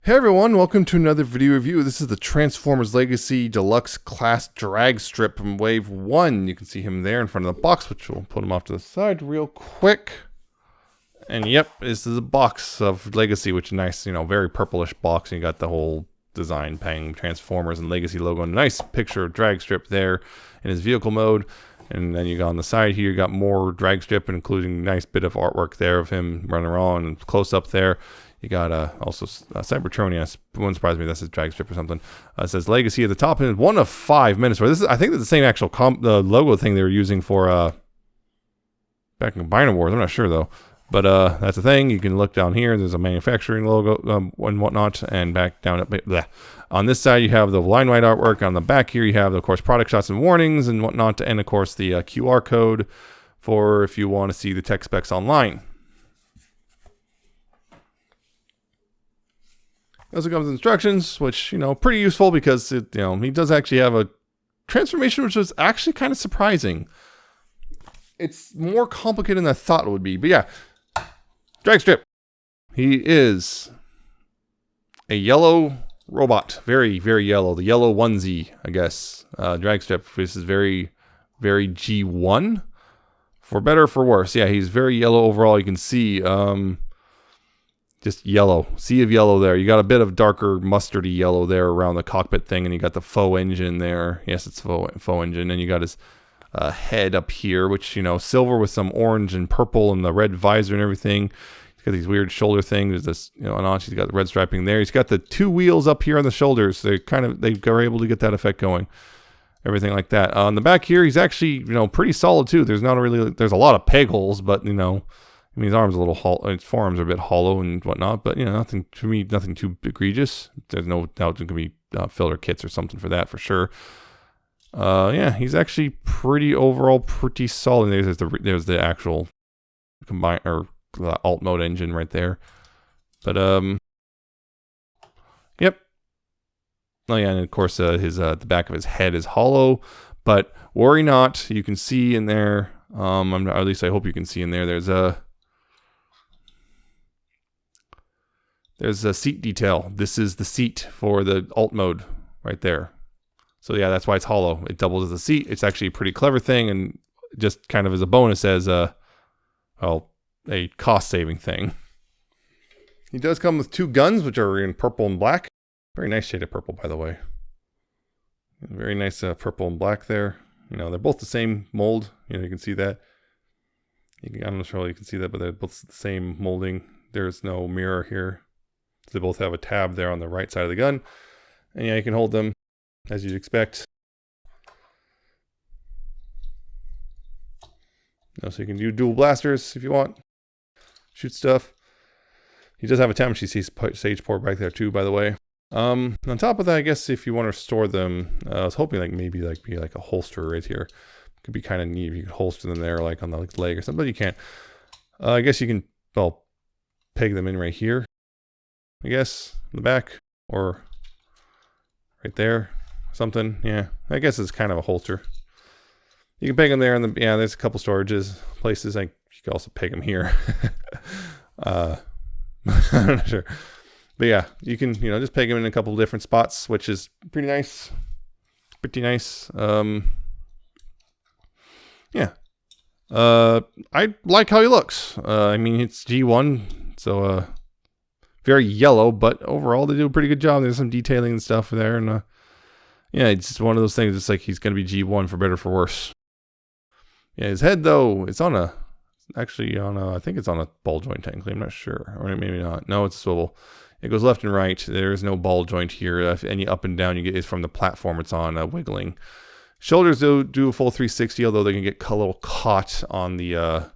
Hey everyone, welcome to another video review. This is the Transformers Legacy Deluxe Class Dragstrip from Wave 1. You can see him there in front of the box, which we'll put him off to the side real quick. And yep, this is a box of Legacy, which is nice, you know, very purplish box. And you got the whole design pang Transformers and Legacy logo. And a nice picture of Dragstrip there in his vehicle mode. And then you got on the side here, you got more Dragstrip, including a nice bit of artwork there of him running around and close up there. You got also Cybertronia. Wouldn't surprise me. That's his Dragstrip or something. It says Legacy at the top, and 1 of 5 minutes. This is, I think, it's the same actual the logo thing they were using for back in Combiner Wars. I'm not sure though, but that's the thing. You can look down here. There's a manufacturing logo and whatnot, and back down at bleh. On this side you have the line wide artwork. On the back here you have, of course, product shots and warnings and whatnot, and of course the QR code for if you want to see the tech specs online. Also comes with instructions, which, you know, pretty useful because it, you know, he does actually have a transformation, which was actually kind of surprising. It's more complicated than I thought it would be, but yeah, Dragstrip. He is a yellow robot, very, very yellow. The yellow onesie, I guess. Dragstrip. This is very, very G1, for better or for worse. Yeah, he's very yellow overall. You can see. Just yellow, sea of yellow there. You got a bit of darker mustardy yellow there around the cockpit thing, and you got the faux engine there. Yes, it's faux engine. And you got his head up here, which, you know, silver with some orange and purple and the red visor and everything. He's got these weird shoulder things. There's this, you know, and he's got the red striping there. He's got the 2 wheels up here on the shoulders. They are able to get that effect going. Everything like that. On the back here, he's actually, you know, pretty solid too. There's a lot of peg holes, but, you know, I mean, his arms are a little hollow, his forearms are a bit hollow and whatnot, but, you know, nothing too egregious. There's no doubt there could be filler kits or something for that for sure. Yeah, he's actually overall pretty solid. There's the actual combine or alt mode engine right there. But yep. Oh yeah, and of course the back of his head is hollow, but worry not. You can see in there. At least I hope you can see in there. There's a seat detail. This is the seat for the alt mode right there. So yeah, that's why it's hollow. It doubles as a seat. It's actually a pretty clever thing, and just kind of as a bonus as a cost-saving thing. He does come with 2 guns, which are in purple and black. Very nice shade of purple, by the way. Very nice purple and black there. You know, they're both the same mold. You know, you can see that. I'm not sure you can see that, but they're both the same molding. There's no mirror here. They both have a tab there on the right side of the gun. And yeah, you can hold them as you'd expect. So you can do dual blasters if you want. Shoot stuff. He does have a Tamagotchi sage port back there too, by the way. On top of that, I guess if you want to store them, I was hoping maybe be like a holster right here. It could be kind of neat if you could holster them there, like on the leg or something, but you can't. I guess you can, well, peg them in right here. I guess in the back or right there, something. Yeah, I guess it's kind of a holster. You can peg them there, and there's a couple storages places. You can also peg them here. I'm not sure, but yeah, you can, you know, just peg them in a couple different spots, which is pretty nice. Pretty nice. Yeah. I like how he looks. I mean, it's G1, so very yellow, but overall they do a pretty good job. There's some detailing and stuff there, and yeah, it's just one of those things. It's like he's gonna be G1 for better or for worse. Yeah, his head though, it's on a I think it's on a ball joint technically. I'm not sure, or maybe not. No, it's a swivel. It goes left and right. There is no ball joint here. If any up and down you get is from the platform it's on, wiggling. Shoulders do a full 360, although they can get a little caught on the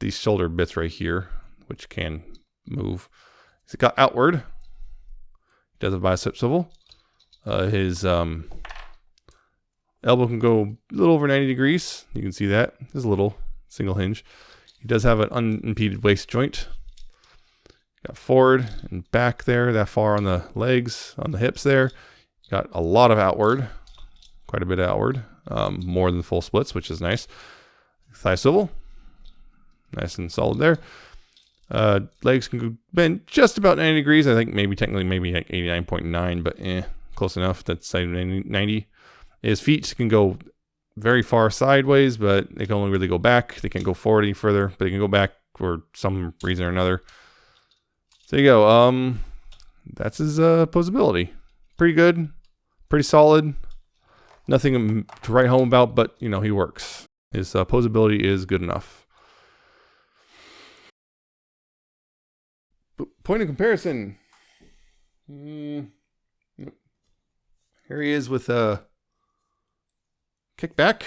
these shoulder bits right here, which can move. He's got outward. He does a bicep swivel. His elbow can go a little over 90 degrees. You can see that. There's a little single hinge. He does have an unimpeded waist joint. Got forward and back there, that far on the legs, on the hips there. Got a lot of outward. Quite a bit outward. More than full splits, which is nice. Thigh swivel. Nice and solid there. Legs can bend just about 90 degrees. I think technically like 89.9, but close enough. That's 90. His feet can go very far sideways, but they can only really go back. They can't go forward any further, but they can go back for some reason or another. So there you go. That's his posability. Pretty good, pretty solid. Nothing to write home about, but he works. His posability is good enough. Point of comparison. Here he is with kickback.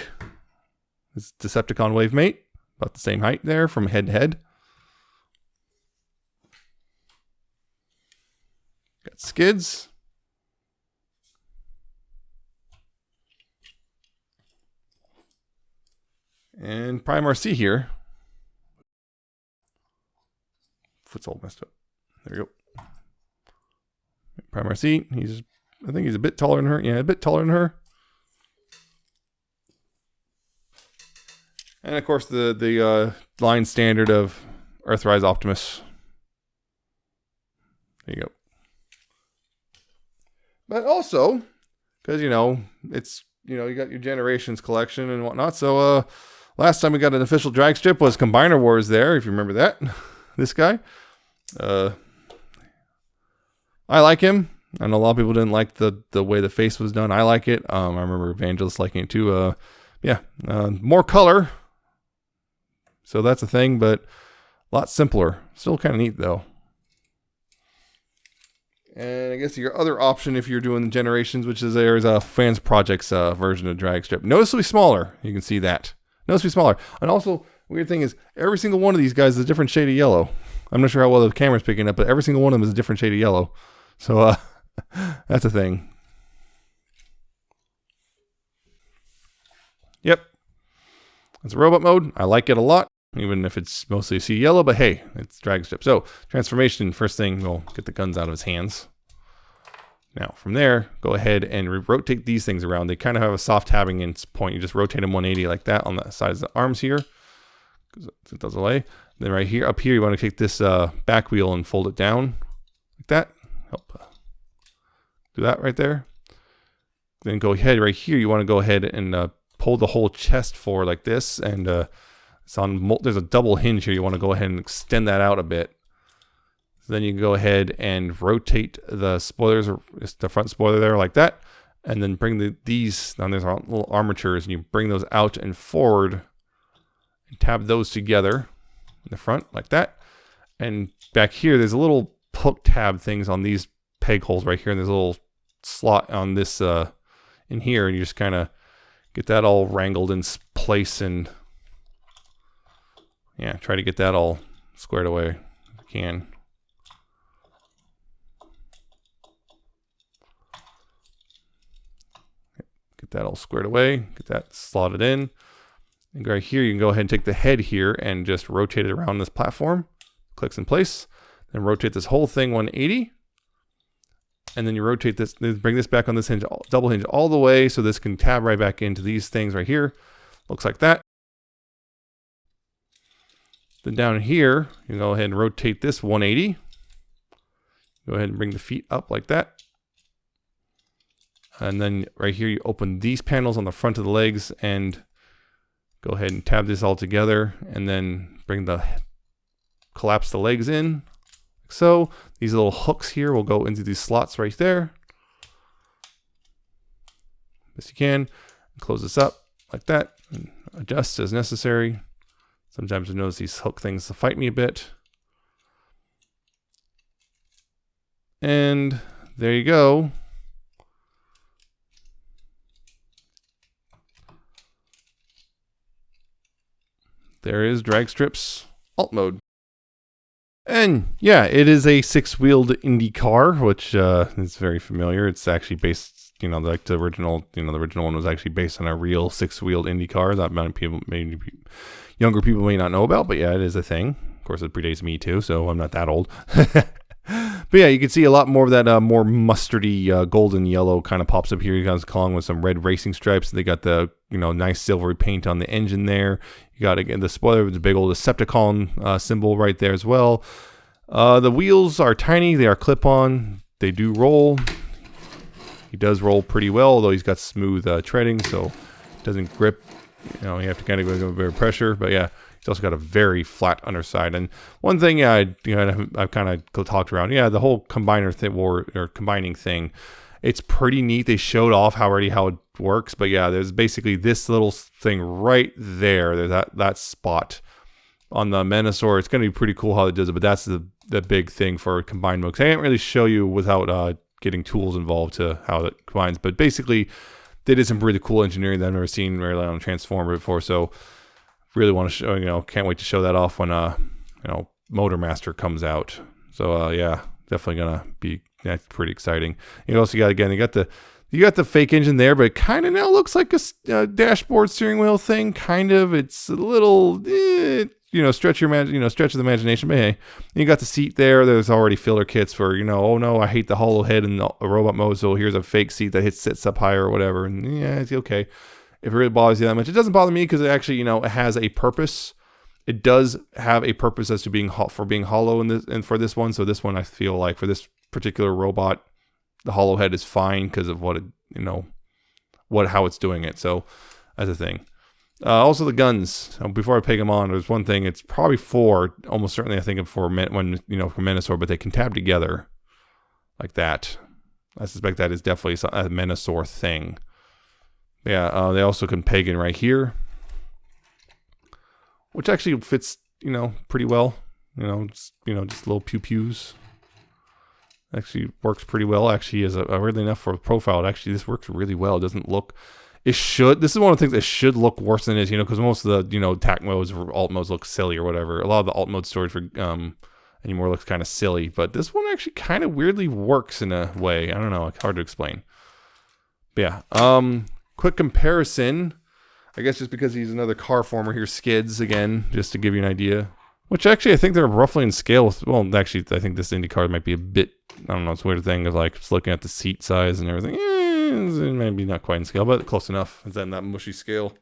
His Decepticon wave mate, about the same height there from head to head. Got skids. And Prime RC here. Foot's all messed up. There you go. Prime RC. I think he's a bit taller than her. Yeah, a bit taller than her. And of course the line standard of Earthrise Optimus. There you go. But also, because it's you got your Generations collection and whatnot. So last time we got an official Dragstrip was Combiner Wars there, if you remember that. This guy. I like him. I know a lot of people didn't like the way the face was done. I like it. I remember Evangelist liking it too. More color. So that's a thing, but a lot simpler. Still kind of neat though. And I guess your other option if you're doing the Generations, which is there's a Fans Projects version of Dragstrip. Noticeably smaller. You can see that. Noticeably smaller. And also, weird thing is, every single one of these guys is a different shade of yellow. I'm not sure how well the camera's picking up, but every single one of them is a different shade of yellow. So that's a thing. Yep. It's a robot mode. I like it a lot, even if it's mostly C yellow, but hey, it's Dragstrip. So transformation, first thing, we'll get the guns out of his hands. Now from there, go ahead and rotate these things around. They kind of have a soft tabbing in point. You just rotate them 180 like that on the sides of the arms here, because it does away. Then right here, up here, you want to take this back wheel and fold it down like that. Help do that right there. Then go ahead right here. You want to go ahead and pull the whole chest forward like this, and there's a double hinge here. You want to go ahead and extend that out a bit. So then you can go ahead and rotate the spoilers, or the front spoiler there like that, and then bring these. Now there's little armatures, and you bring those out and forward, and tab those together in the front like that. And back here, there's a little hook tab things on these peg holes right here, and there's a little slot on this in here, and you just kind of get that all wrangled in place, and yeah, try to get that all squared away if you can. Get that all squared away, get that slotted in. And right here, you can go ahead and take the head here and just rotate it around this platform. Clicks in place. Then rotate this whole thing 180. And then you rotate this, bring this back on this hinge, double hinge all the way, so this can tab right back into these things right here. Looks like that. Then down here, you can go ahead and rotate this 180. Go ahead and bring the feet up like that. And then right here, you open these panels on the front of the legs and go ahead and tab this all together, and then collapse the legs in. Like so. These little hooks here will go into these slots right there. Yes, you can. Close this up like that, and adjust as necessary. Sometimes you notice these hook things fight me a bit. And there you go. There is Dragstrip's alt mode. And yeah, it is a 6-wheeled Indy car, which is very familiar. It's actually based, like the original, the original one was actually based on a real 6-wheeled Indy car that maybe younger people may not know about, but yeah, it is a thing. Of course, it predates me too, so I'm not that old. But yeah, you can see a lot more of that more mustardy golden yellow kind of pops up here. You guys along with some red racing stripes. They got the nice silvery paint on the engine there. You got again the spoiler with the big old Decepticon symbol right there as well. The wheels are tiny. They are clip-on. They do roll. He does roll pretty well, although he's got smooth treading, so it doesn't grip. You have to kind of go with pressure. But yeah, he's also got a very flat underside. And one thing, I've kind of talked around. Yeah, the whole combiner thing or combining thing, it's pretty neat. They showed off how it works. But yeah, there's basically this little thing right there. There's that spot on the Menosaur. It's going to be pretty cool how it does it. But that's the big thing for combined mode. I can't really show you without getting tools involved to how it combines. But basically, they did some really cool engineering that I've never seen really on a Transformer before. So really want to show, can't wait to show that off when Motor Master comes out. So yeah, definitely gonna be, that's pretty exciting. You also got you got the fake engine there, but it kind of now looks like a dashboard steering wheel thing. Kind of, it's a little stretch of the imagination. But hey, you got the seat there. There's already filler kits for oh no, I hate the hollow head in the robot mode, so here's a fake seat that sits up higher or whatever. And yeah, it's okay. If it really bothers you that much, it doesn't bother me because it actually it has a purpose. It does have a purpose as to being hollow in this, and for this one. So this one, I feel like for this particular robot, the hollow head is fine because of what it how it's doing it. So that's a thing. Also the guns. Before I pick them on, there's one thing. It's probably 4, almost certainly I think of for Menosaur, but they can tab together like that. I suspect that is definitely a Menosaur thing. Yeah, they also can peg in right here, which actually fits pretty well. Just little pew pews. Actually works pretty well. Actually, is weirdly enough for a profile. This works really well. It doesn't look. It should. This is one of the things that should look worse than it is. Because most of the attack modes or alt modes look silly or whatever. A lot of the alt mode storage for anymore looks kind of silly, but this one actually kind of weirdly works in a way. I don't know. It's hard to explain. But yeah. Quick comparison. I guess just because he's another car former here, Skids again, just to give you an idea. Which actually, I think they're roughly in scale with, well, actually, I think this IndyCar might be a bit, I don't know, it's a weird thing of like just looking at the seat size and everything. Maybe not quite in scale, but close enough. It's in that mushy scale.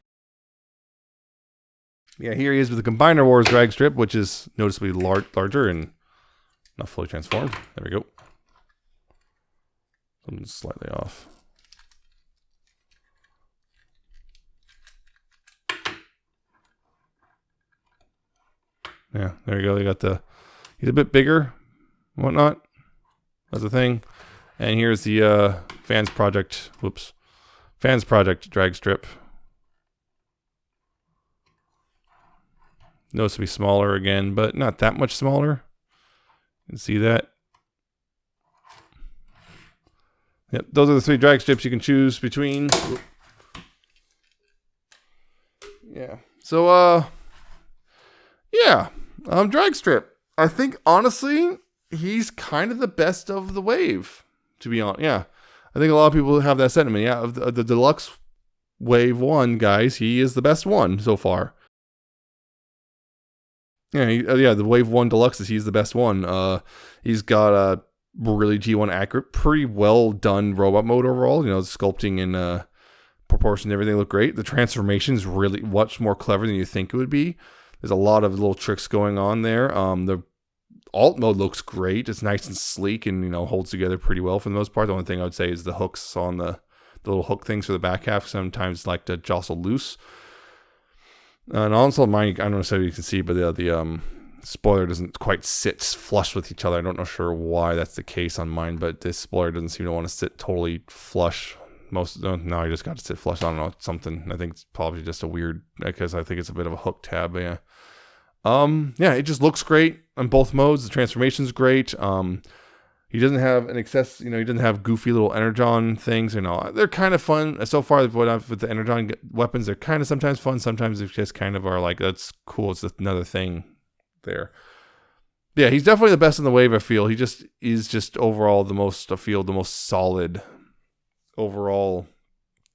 Yeah, here he is with the Combiner Wars Dragstrip, which is noticeably larger and not fully transformed. There we go. Something slightly off. Yeah, there you go. They got he's a bit bigger, whatnot. That's the thing. And here's the Fans Project Dragstrip. Notice to be smaller again, but not that much smaller. You can see that. Yep, those are the 3 drag strips you can choose between. Yeah. So, yeah. Dragstrip. I think, honestly, he's kind of the best of the wave, to be honest. Yeah. I think a lot of people have that sentiment. Yeah, of the Deluxe Wave 1 guys, he is the best one so far. Yeah, the Wave 1 Deluxes, he's the best one. He's got a really G1 accurate, pretty well done robot mode overall. Sculpting and proportion, everything look great. The transformation is really much more clever than you think it would be. There's a lot of little tricks going on there. The alt mode looks great. It's nice and sleek and, holds together pretty well for the most part. The only thing I would say is the hooks on the little hook things for the back half sometimes like to jostle loose. And also mine, I don't know if you can see, but the spoiler doesn't quite sit flush with each other. I don't know sure why that's the case on mine, but this spoiler doesn't seem to want to sit totally flush. No, I just got to sit flush. I don't know, something. I think it's probably just a weird, because I think it's a bit of a hook tab. But yeah. Yeah, it just looks great on both modes. The transformation's great. He doesn't have an excess, he doesn't have goofy little energon things. They're kind of fun. So far, with the energon weapons, they're kind of sometimes fun. Sometimes they just kind of are like, that's cool. It's another thing there. Yeah, he's definitely the best in the wave, I feel. He just is just overall the most solid overall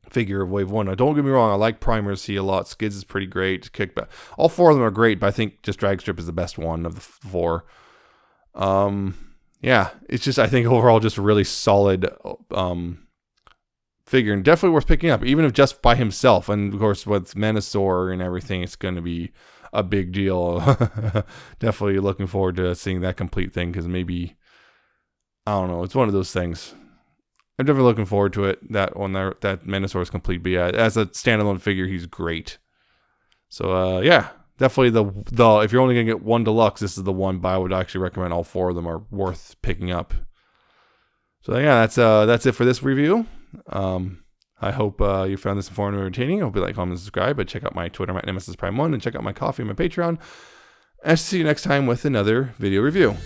figure of Wave 1. Now, don't get me wrong, I like Primer C a lot. Skids is pretty great. Kickback. All 4 of them are great, but I think just Dragstrip is the best one of the 4. yeah, it's just, I think overall just a really solid figure, and definitely worth picking up, even if just by himself. And of course with Menasor and everything, it's going to be a big deal. Definitely looking forward to seeing that complete thing, because maybe, I don't know, it's one of those things. I'm definitely looking forward to it, that Menasor is complete. But yeah, as a standalone figure, he's great. So yeah, definitely the if you're only gonna get one deluxe, this is the one. But I would actually recommend all 4 of them are worth picking up. So yeah, that's it for this review. I hope you found this informative and entertaining. I hope you like, comment, and subscribe. But check out my Twitter at Nemesis Prime 1, and check out my coffee and my Patreon. And see you next time with another video review.